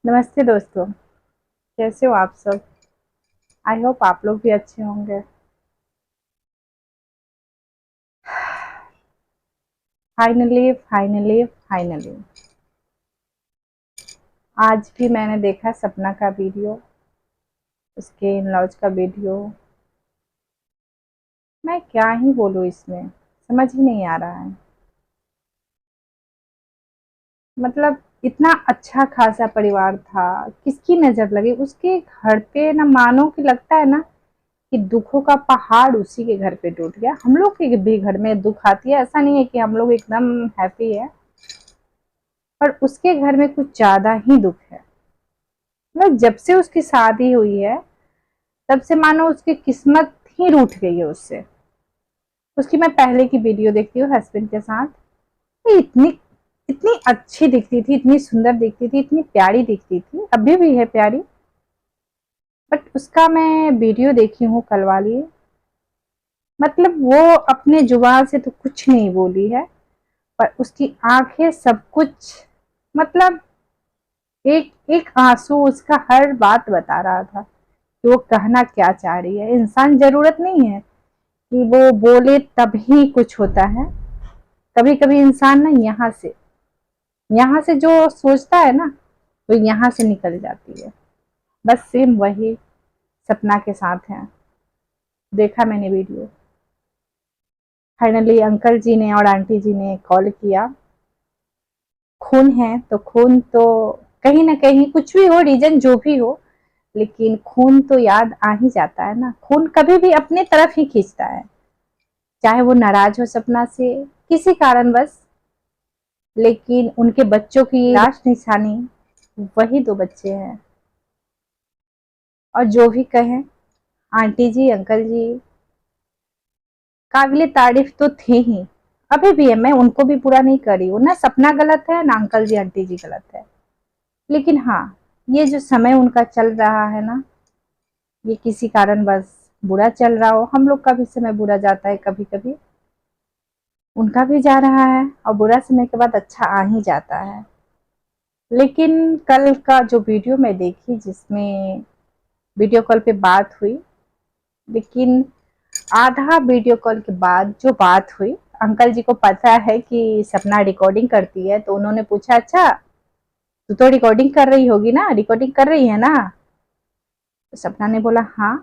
नमस्ते दोस्तों। कैसे हो आप सब? आई होप आप लोग भी अच्छे होंगे। फाइनली फाइनली फाइनली आज भी मैंने देखा सपना का वीडियो, उसके इन लॉज का वीडियो। मैं क्या ही बोलूँ, इसमें समझ ही नहीं आ रहा है। मतलब इतना अच्छा खासा परिवार था, किसकी नजर लगी उसके घर पे ना, मानो कि लगता है ना कि दुखों का पहाड़ उसी के घर पे टूट गया। हम लोग के भी घर में दुख आती है, ऐसा नहीं है कि हम लोग एकदम हैप्पी है, पर उसके घर में कुछ ज्यादा ही दुख है। मतलब जब से उसकी शादी हुई है तब से मानो उसकी किस्मत ही रूठ गई है उससे। उसकी मैं पहले की वीडियो देखती हूँ हस्बैंड के साथ, ये इतनी इतनी अच्छी दिखती थी, इतनी सुंदर दिखती थी, इतनी प्यारी दिखती थी, अभी भी है प्यारी। बट उसका मैं वीडियो देखी हूँ कल वाली, मतलब वो अपने जुबान से तो कुछ नहीं बोली है, पर उसकी आंखें सब कुछ, मतलब एक एक आंसू उसका हर बात बता रहा था कि वो कहना क्या चाह रही है। इंसान जरूरत नहीं है कि वो बोले तभी कुछ होता है। कभी कभी इंसान ना यहाँ से जो सोचता है ना, वो यहाँ से निकल जाती है। बस सेम वही सपना के साथ है। देखा मैंने वीडियो। फाइनली अंकल जी ने और आंटी जी ने कॉल किया। खून है तो खून तो कहीं ना कहीं, कुछ भी हो रीजन जो भी हो, लेकिन खून तो याद आ ही जाता है ना। खून कभी भी अपने तरफ ही खींचता है, चाहे वो नाराज हो सपना से किसी कारणवश। लेकिन उनके बच्चों की लाश निशानी वही दो बच्चे हैं। और जो भी कहें, आंटी जी अंकल जी काबिले तारीफ तो थे ही, अभी भी है। मैं उनको भी पूरा नहीं कर रही हूँ ना, सपना गलत है ना अंकल जी आंटी जी गलत है। लेकिन हाँ, ये जो समय उनका चल रहा है ना, ये किसी कारण बस बुरा चल रहा हो। हम लोग का भी समय बुरा जाता है कभी कभी, उनका भी जा रहा है, और बुरा समय के बाद अच्छा आ ही जाता है। लेकिन कल का जो वीडियो मैं देखी, जिसमें वीडियो कॉल पे बात हुई, लेकिन आधा वीडियो कॉल के बाद जो बात हुई, अंकल जी को पता है कि सपना रिकॉर्डिंग करती है, तो उन्होंने पूछा, अच्छा तू तो रिकॉर्डिंग कर रही होगी ना, रिकॉर्डिंग कर रही है ना? तो सपना ने बोला हाँ।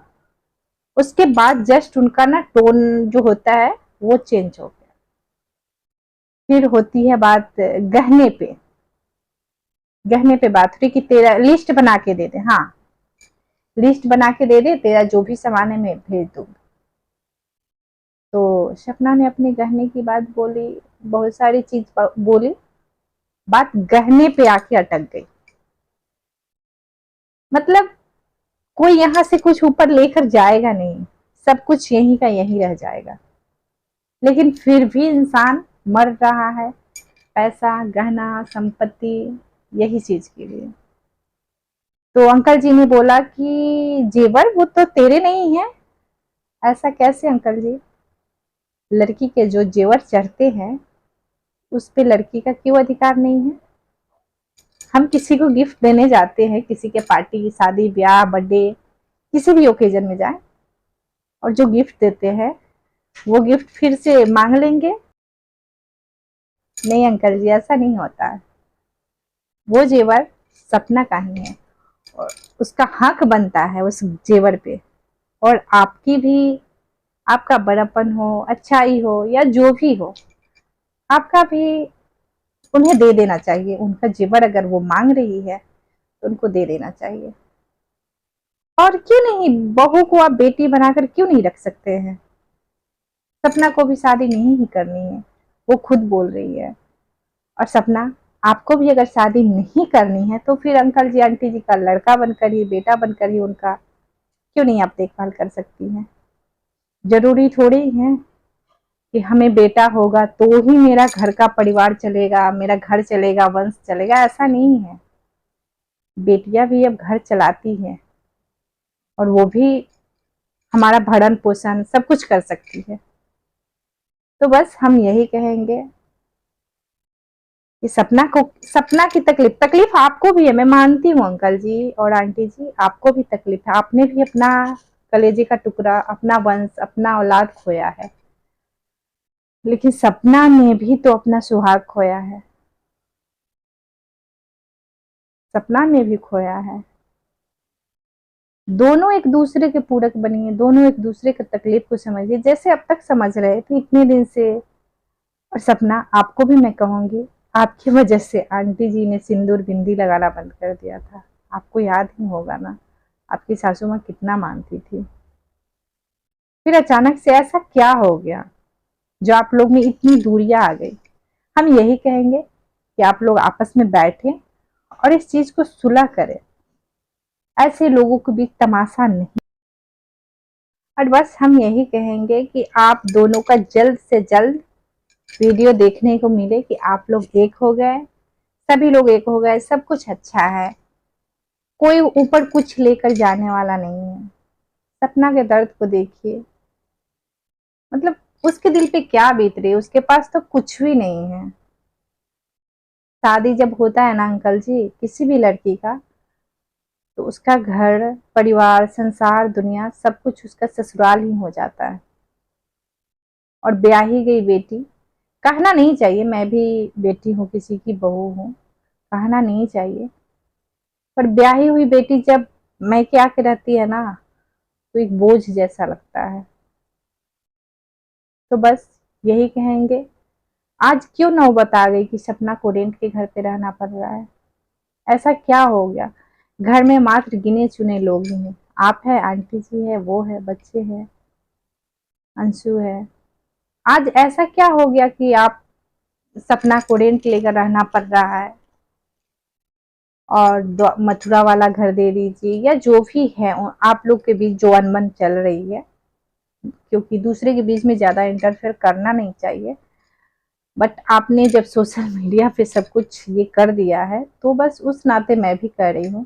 उसके बाद जस्ट उनका ना टोन जो होता है वो चेंज हो गया। फिर होती है बात गहने पे। गहने पे बात हुई कि तेरा लिस्ट बना के दे दे। हाँ, लिस्ट बना के दे दे, तेरा जो भी सामान है मैं भेज दूंगी। तो सपना ने अपने गहने की बात बोली, बहुत सारी चीज बोली, बात गहने पे आके अटक गई। मतलब कोई यहाँ से कुछ ऊपर लेकर जाएगा नहीं, सब कुछ यहीं का यहीं रह जाएगा। लेकिन फिर भी इंसान मर रहा है, पैसा गहना संपत्ति, यही चीज के लिए। तो अंकल जी ने बोला कि जेवर वो तो तेरे नहीं है। ऐसा कैसे अंकल जी? लड़की के जो जेवर चढ़ते हैं उस पे लड़की का क्यों अधिकार नहीं है? हम किसी को गिफ्ट देने जाते हैं, किसी के पार्टी शादी ब्याह बर्थडे किसी भी ओकेजन में जाए, और जो गिफ्ट देते हैं वो गिफ्ट फिर से मांग लेंगे? नहीं अंकल जी, ऐसा नहीं होता है। वो जेवर सपना का ही है, और उसका हक बनता है उस जेवर पे। और आपकी भी, आपका बड़ापन हो, अच्छाई हो या जो भी हो, आपका भी उन्हें दे देना चाहिए। उनका जेवर अगर वो मांग रही है तो उनको दे देना चाहिए। और क्यों नहीं, बहू को आप बेटी बनाकर क्यों नहीं रख सकते हैं? सपना को भी शादी नहीं ही करनी है, वो खुद बोल रही है। और सपना, आपको भी अगर शादी नहीं करनी है तो फिर अंकल जी आंटी जी का लड़का बनकर ही, बेटा बनकर ही उनका क्यों नहीं आप देखभाल कर सकती हैं? जरूरी थोड़ी है कि हमें बेटा होगा तो ही मेरा घर का परिवार चलेगा, मेरा घर चलेगा, वंश चलेगा, ऐसा नहीं है। बेटियां भी अब घर चलाती हैं, और वो भी हमारा भरण पोषण सब कुछ कर सकती है। तो बस हम यही कहेंगे ये सपना की तकलीफ तकलीफ आपको भी है, मैं मानती हूँ अंकल जी और आंटी जी, आपको भी तकलीफ है। आपने भी अपना कलेजे का टुकड़ा, अपना वंश, अपना औलाद खोया है, लेकिन सपना ने भी तो अपना सुहाग खोया है, सपना ने भी खोया है। दोनों एक दूसरे के पूरक बनिए, दोनों एक दूसरे की तकलीफ को समझिए, जैसे अब तक समझ रहे थे इतने दिन से। और सपना, आपको भी मैं कहूंगी, आपकी वजह से आंटी जी ने सिंदूर बिंदी लगाना बंद कर दिया था। आपको याद ही होगा ना, आपकी सासू माँ कितना मानती थी। फिर अचानक से ऐसा क्या हो गया जो आप लोग में इतनी दूरियां आ गई। हम यही कहेंगे कि आप लोग आपस में बैठें और इस चीज को सुलह करें। ऐसे लोगों के बीच तमाशा नहीं। और बस हम यही कहेंगे कि आप दोनों का जल्द से जल्द वीडियो देखने को मिले कि आप लोग एक हो गए, सभी लोग एक हो गए, सब कुछ अच्छा है। कोई ऊपर कुछ लेकर जाने वाला नहीं है। सपना के दर्द को देखिए, मतलब उसके दिल पे क्या बीत रही है, उसके पास तो कुछ भी नहीं है। शादी जब होता है ना अंकल जी किसी भी लड़की का, तो उसका घर परिवार संसार दुनिया सब कुछ उसका ससुराल ही हो जाता है। और ब्याही गई बेटी, कहना नहीं चाहिए, मैं भी बेटी हूँ, किसी की बहू हूँ, कहना नहीं चाहिए, पर ब्याही हुई बेटी जब मैके आके रहती है ना, तो एक बोझ जैसा लगता है। तो बस यही कहेंगे, आज क्यों नौबत आ गई कि सपना को रेंट के घर पे रहना पड़ रहा है। ऐसा क्या हो गया। घर में मात्र गिने चुने लोग ही हैं, आप है, आंटी जी है, वो है, बच्चे हैं, अंशु है। आज ऐसा क्या हो गया कि आप सपना को रेंट लेकर रहना पड़ रहा है। और मथुरा वाला घर दे दीजिए, या जो भी है आप लोग के बीच जो अनबन चल रही है, क्योंकि दूसरे के बीच में ज्यादा इंटरफेयर करना नहीं चाहिए, बट आपने जब सोशल मीडिया पे सब कुछ ये कर दिया है, तो बस उस नाते मैं भी कर रही हूँ।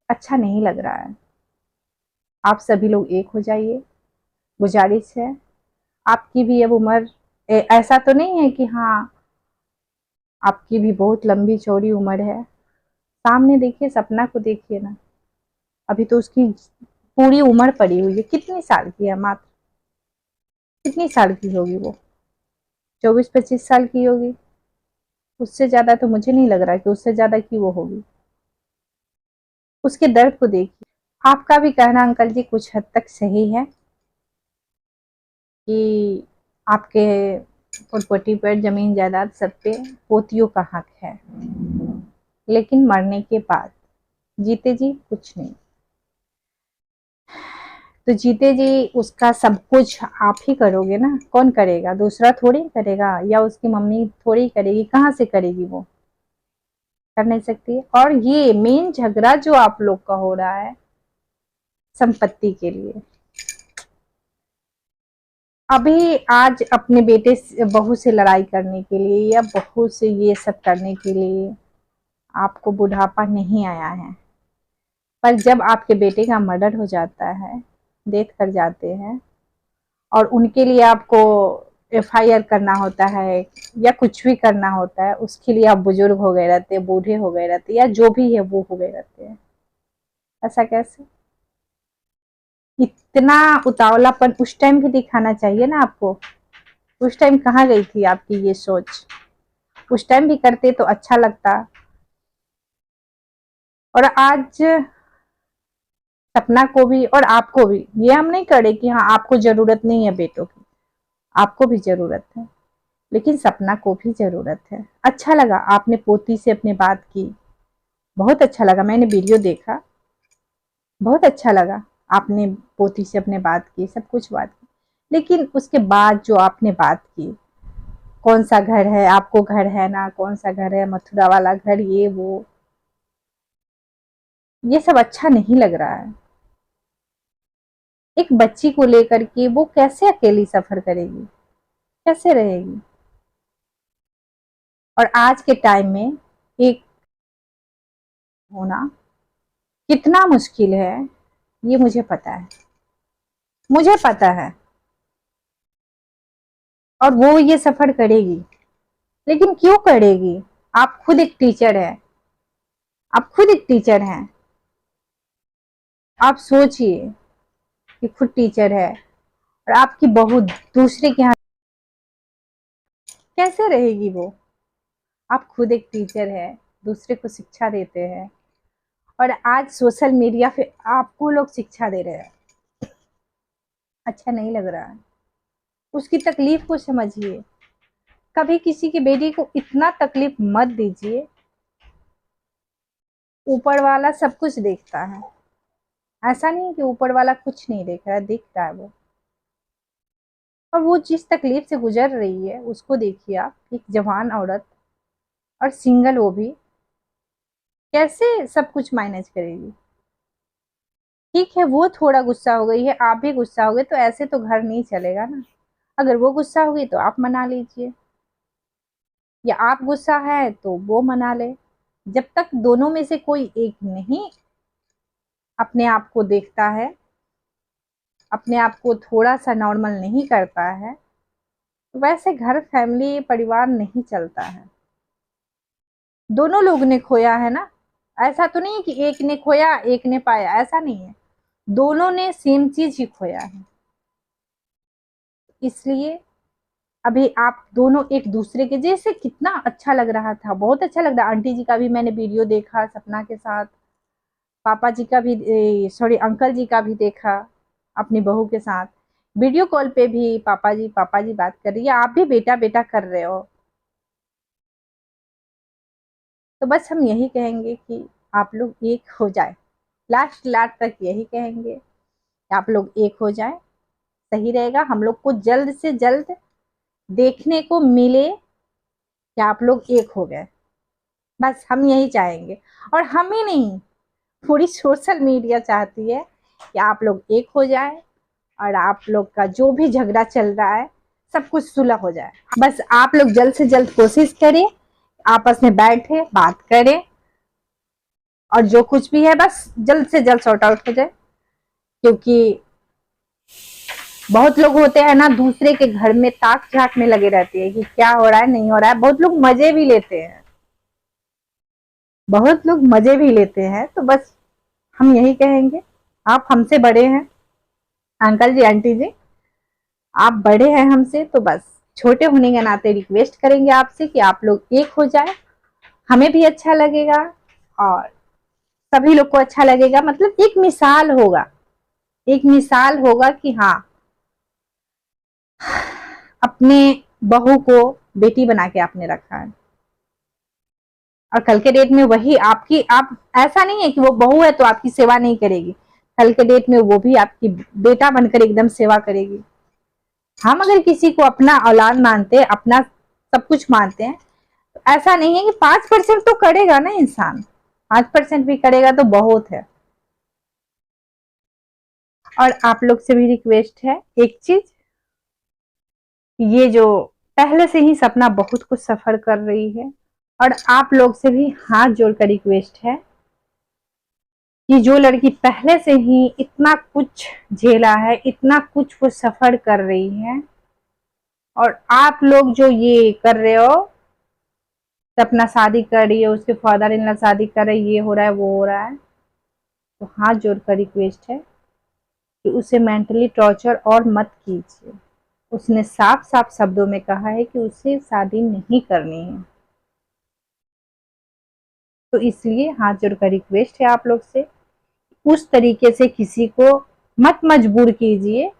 अच्छा नहीं लग रहा है। आप सभी लोग एक हो जाइए, गुजारिश है। आपकी भी अब उम्र ऐसा तो नहीं है कि हाँ, आपकी भी बहुत लंबी चौड़ी उम्र है। सामने देखिए, सपना को देखिए ना, अभी तो उसकी पूरी उम्र पड़ी हुई है। कितनी साल की है मात्र, कितनी साल की होगी वो, 24-25 साल की होगी। उससे ज्यादा तो मुझे नहीं लग रहा कि उससे ज्यादा की वो होगी। उसके दर्द को देखिए। आपका भी कहना अंकल जी कुछ हद तक सही है कि आपके प्रॉपर्टी पर, जमीन जायदाद सब पे पोतियों का हक है, लेकिन मरने के बाद, जीते जी कुछ नहीं। तो जीते जी उसका सब कुछ आप ही करोगे ना, कौन करेगा, दूसरा थोड़ी करेगा, या उसकी मम्मी थोड़ी करेगी, कहाँ से करेगी, वो कर नहीं सकती। और ये मेन झगड़ा जो आप लोग का हो रहा है संपत्ति के लिए, अभी आज अपने बेटे बहू से लड़ाई करने के लिए या बहू से ये सब करने के लिए आपको बुढ़ापा नहीं आया है। पर जब आपके बेटे का मर्डर हो जाता है, डेथ कर जाते हैं, और उनके लिए आपको एफआईआर करना होता है या कुछ भी करना होता है, उसके लिए आप बुजुर्ग हो गए रहते हैं, बूढ़े हो गए रहते हैं, या जो भी है वो हो गए रहते हैं। ऐसा कैसे। इतना उतावलापन उस टाइम भी दिखाना चाहिए ना आपको। उस टाइम कहाँ गई थी आपकी ये सोच। उस टाइम भी करते तो अच्छा लगता। और आज सपना को भी और आपको भी, ये हम नहीं करे कि हाँ आपको जरूरत नहीं है बेटों की, आपको भी जरूरत है, लेकिन सपना को भी जरूरत है। अच्छा लगा आपने पोती से अपने बात की, बहुत अच्छा लगा, मैंने वीडियो देखा, बहुत अच्छा लगा। आपने पोती से अपने बात की, सब कुछ बात की, लेकिन उसके बाद जो आपने बात की, कौन सा घर है, आपको घर है ना, कौन सा घर है, मथुरा वाला घर, ये वो, ये सब अच्छा नहीं लग रहा है। एक बच्ची को लेकर के वो कैसे अकेली सफर करेगी, कैसे रहेगी। और आज के टाइम में एक होना कितना मुश्किल है, ये मुझे पता है, मुझे पता है। और वो ये सफर करेगी, लेकिन क्यों करेगी? आप खुद एक टीचर है, आप खुद एक टीचर हैं। आप सोचिए कि खुद टीचर है और आपकी बहू दूसरे के यहाँ कैसे रहेगी वो? आप खुद एक टीचर है, दूसरे को शिक्षा देते हैं और आज सोशल मीडिया पे आपको लोग शिक्षा दे रहे हैं। अच्छा नहीं लग रहा है? उसकी तकलीफ को समझिए। कभी किसी की बेटी को इतना तकलीफ मत दीजिए। ऊपर वाला सब कुछ देखता है, ऐसा नहीं कि ऊपर वाला कुछ नहीं देख रहा है, दिख रहा है वो। और वो जिस तकलीफ से गुजर रही है उसको देखिए आप, एक जवान औरत और सिंगल, वो भी कैसे सब कुछ मैनेज करेगी। ठीक है, वो थोड़ा गुस्सा हो गई है, आप भी गुस्सा हो गए, तो ऐसे तो घर नहीं चलेगा ना। अगर वो गुस्सा हो गई तो आप मना लीजिए, या आप गुस्सा है तो वो मना ले। जब तक दोनों में से कोई एक नहीं अपने आप को देखता है, अपने आप को थोड़ा सा नॉर्मल नहीं करता है, तो वैसे घर, फैमिली, परिवार नहीं चलता है। दोनों लोग ने खोया है ना, ऐसा तो नहीं कि एक ने खोया एक ने पाया, ऐसा नहीं है। दोनों ने सेम चीज ही खोया है। इसलिए अभी आप दोनों एक दूसरे के जैसे, कितना अच्छा लग रहा था, बहुत अच्छा लग रहा। आंटी जी का भी मैंने वीडियो देखा सपना के साथ, पापा जी का भी, सॉरी अंकल जी का भी देखा अपनी बहू के साथ। वीडियो कॉल पे भी पापा जी बात कर रही है, आप भी बेटा बेटा कर रहे हो। तो बस हम यही कहेंगे कि आप लोग एक हो जाए, लास्ट लास्ट तक यही कहेंगे कि आप लोग एक हो जाए, सही रहेगा। हम लोग को जल्द से जल्द देखने को मिले कि आप लोग एक हो गए, बस हम यही चाहेंगे। और हम ही नहीं, पूरी सोशल मीडिया चाहती है कि आप लोग एक हो जाए और आप लोग का जो भी झगड़ा चल रहा है सब कुछ सुलह हो जाए। बस आप लोग जल्द से जल्द कोशिश करें, आपस में बैठे बात करें और जो कुछ भी है बस जल्द से जल्द सॉर्ट आउट हो जाए। क्योंकि बहुत लोग होते हैं ना, दूसरे के घर में ताक झांक में लगे रहते हैं कि क्या हो रहा है नहीं हो रहा है। बहुत लोग मजे भी लेते हैं, बहुत लोग मजे भी लेते हैं। तो बस हम यही कहेंगे, आप हमसे बड़े हैं, अंकल जी आंटी जी आप बड़े हैं हमसे, तो बस छोटे होने के नाते रिक्वेस्ट करेंगे आपसे कि आप लोग एक हो जाए। हमें भी अच्छा लगेगा और सभी लोग को अच्छा लगेगा। मतलब एक मिसाल होगा, एक मिसाल होगा कि हाँ, अपने बहू को बेटी बना के आपने रखा है और कल के डेट में वही आपकी, आप ऐसा नहीं है कि वो बहू है तो आपकी सेवा नहीं करेगी, कल के डेट में वो भी आपकी बेटा बनकर एकदम सेवा करेगी। हम अगर किसी को अपना औलाद मानते हैं, अपना सब कुछ मानते हैं, तो ऐसा नहीं है कि 5% तो करेगा ना इंसान, 5% भी करेगा तो बहुत है। और आप लोग से भी रिक्वेस्ट है एक चीज, ये जो पहले से ही सपना बहुत कुछ सफर कर रही है, और आप लोग से भी हाथ जोड़कर रिक्वेस्ट है कि जो लड़की पहले से ही इतना कुछ झेला है, इतना कुछ वो सफर कर रही है, और आप लोग जो ये कर रहे हो, अपना शादी कर रही है, उसके फादर इन लॉ शादी कर रहे, ये हो रहा है वो हो रहा है, तो हाथ जोड़कर रिक्वेस्ट है कि उसे मेंटली टॉर्चर और मत कीजिए। उसने साफ साफ शब्दों में कहा है कि उसे शादी नहीं करनी है। तो इसलिए हाथ जोड़कर रिक्वेस्ट है आप लोग से, उस तरीके से किसी को मत मजबूर कीजिए।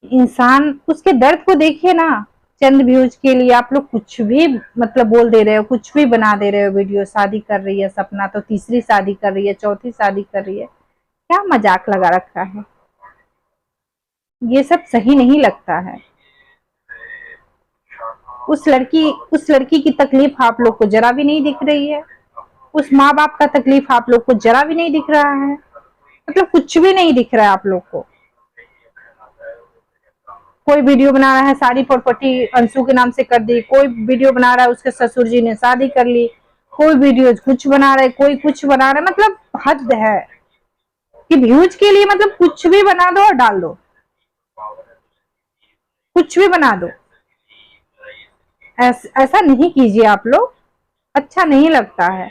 इंसान उसके दर्द को देखिए ना, चंद व्यूज के लिए आप लोग कुछ भी मतलब बोल दे रहे हो, कुछ भी बना दे रहे हो वीडियो। शादी कर रही है सपना तो तीसरी शादी कर रही है, चौथी शादी कर रही है, क्या मजाक लगा रखा है। ये सब सही नहीं लगता है। उस लड़की की तकलीफ आप लोग को जरा भी नहीं दिख रही है, उस माँ बाप का तकलीफ आप लोग को जरा भी नहीं दिख रहा है, मतलब कुछ भी नहीं दिख रहा है आप लोग को। कोई वीडियो बना रहा है सारी प्रॉपर्टी अंशु के नाम से कर दी, कोई वीडियो बना रहा है उसके ससुर जी ने शादी कर ली, कोई वीडियो कुछ बना रहा है, कोई कुछ बना रहा है। मतलब हद है कि व्यूज के लिए मतलब कुछ भी बना दो और डाल दो, कुछ भी बना दो। ऐसा नहीं कीजिए आप लोग, अच्छा नहीं लगता है।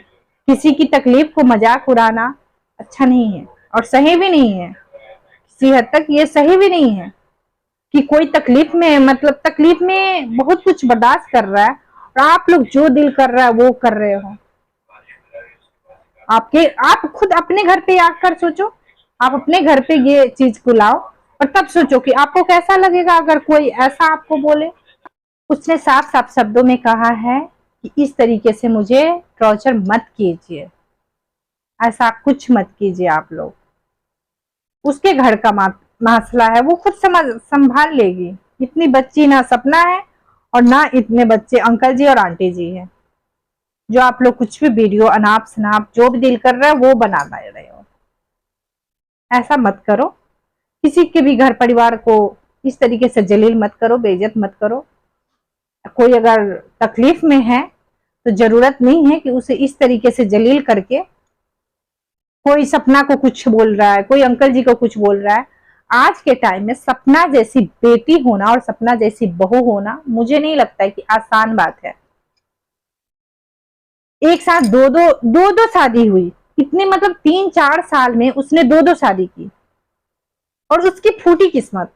किसी की तकलीफ को मजाक उड़ाना अच्छा नहीं है और सही भी नहीं है। किसी हद तक ये सही भी नहीं है कि कोई तकलीफ में, मतलब तकलीफ में बहुत कुछ बर्दाश्त कर रहा है और आप लोग जो दिल कर रहा है वो कर रहे हो। आप खुद अपने घर पे आकर सोचो, आप अपने घर पे ये चीज को लाओ और तब सोचो कि आपको कैसा लगेगा अगर कोई ऐसा आपको बोले। उसने साफ साफ शब्दों में कहा है कि इस तरीके से मुझे टॉर्चर मत कीजिए, ऐसा कुछ मत कीजिए आप लोग। उसके घर का मसला है, वो खुद संभाल लेगी। इतनी बच्ची ना सपना है और ना इतने बच्चे अंकल जी और आंटी जी हैं, जो आप लोग कुछ भी वीडियो अनाप शनाप जो भी दिल कर रहा है वो बना रहे हो। ऐसा मत करो, किसी के भी घर परिवार को इस तरीके से जलील मत करो, बेइज्जत मत करो। कोई अगर तकलीफ में है तो जरूरत नहीं है कि उसे इस तरीके से जलील करके, कोई सपना को कुछ बोल रहा है, कोई अंकल जी को कुछ बोल रहा है। आज के टाइम में सपना जैसी बेटी होना और सपना जैसी बहू होना मुझे नहीं लगता है कि आसान बात है। एक साथ दो दो शादी हुई, इतनी मतलब 3-4 साल में उसने दो शादी की और उसकी फूटी किस्मत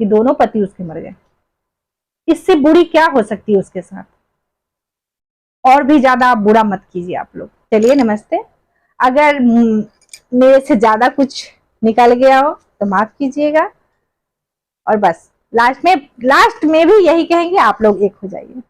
कि दोनों पति उसके मर गए। इससे बुरी क्या हो सकती है उसके साथ। और भी ज्यादा आप बुरा मत कीजिए आप लोग। चलिए नमस्ते। अगर मेरे से ज्यादा कुछ निकल गया हो तो माफ कीजिएगा और बस लास्ट में भी यही कहेंगे, आप लोग एक हो जाइए।